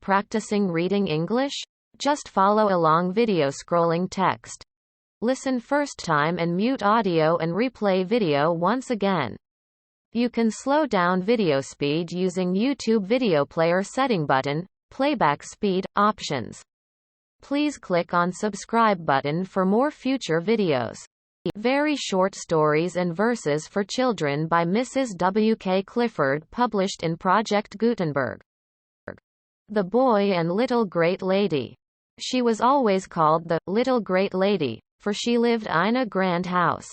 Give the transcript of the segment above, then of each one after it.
practicing reading English? Just follow along video scrolling text. Listen first time and mute audio and replay video once again. You can slow down video speed using YouTube video player setting button, playback speed, options. Please click on subscribe button for more future videos. Very short stories and verses for children by Mrs. W. K. Clifford published in Project Gutenberg. The Boy and Little Great Lady. She was always called the Little Great Lady, for she lived in a grand house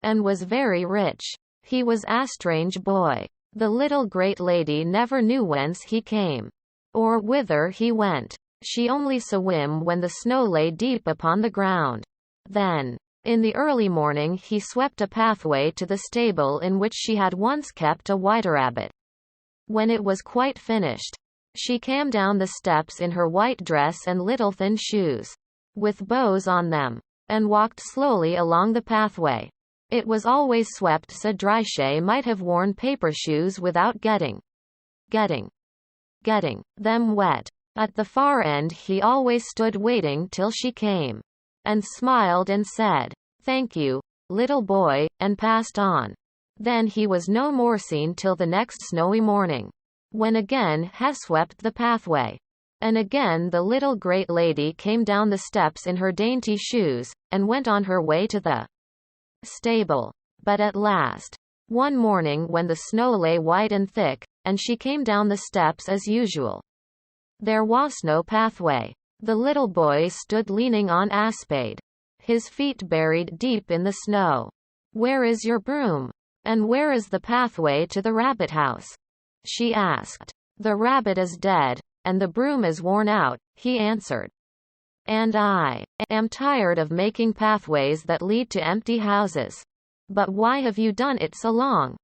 and was very rich. He was a strange boy. The little great lady never knew whence he came, or whither he went. She only swam when the snow lay deep upon the ground. Then, in the early morning he swept a pathway to the stable in which she had once kept a white rabbit. When it was quite finished, she came down the steps in her white dress and little thin shoes, with bows on them, and walked slowly along the pathway. It was always swept so dry she might have worn paper shoes without getting them wet. At the far end he always stood waiting till she came, and smiled and said, "Thank you, little boy," and passed on. Then he was no more seen till the next snowy morning, when again he swept the pathway. And again the little great lady came down the steps in her dainty shoes, and went on her way to the stable. But at last, one morning when the snow lay white and thick, and she came down the steps as usual, there was no pathway. The little boy stood leaning on a spade, his feet buried deep in the snow. "Where is your broom? And where is the pathway to the rabbit house?" she asked. "The rabbit is dead, and the broom is worn out," he answered. "And I am tired of making pathways that lead to empty houses." "But why have you done it so long?"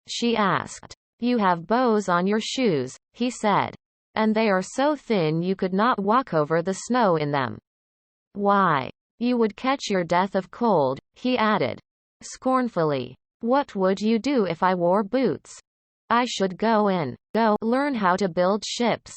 she asked. "You have bows on your shoes," he said, "and they are so thin you could not walk over the snow in them. Why, you would catch your death of cold," he added, scornfully. "What would you do if I wore boots?" "I should go learn how to build ships,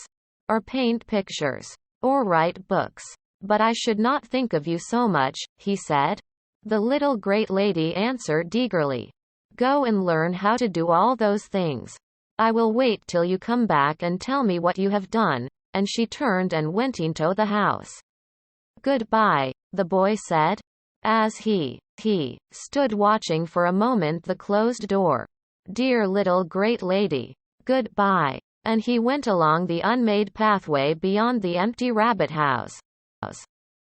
or paint pictures, or write books. But I should not think of you so much," he said. The little great lady answered eagerly, "Go and learn how to do all those things. I will wait till you come back and tell me what you have done," and she turned and went into the house. "Goodbye," the boy said, as he stood watching for a moment the closed door. "Dear little great lady, goodbye." And he went along the unmade pathway beyond the empty rabbit house.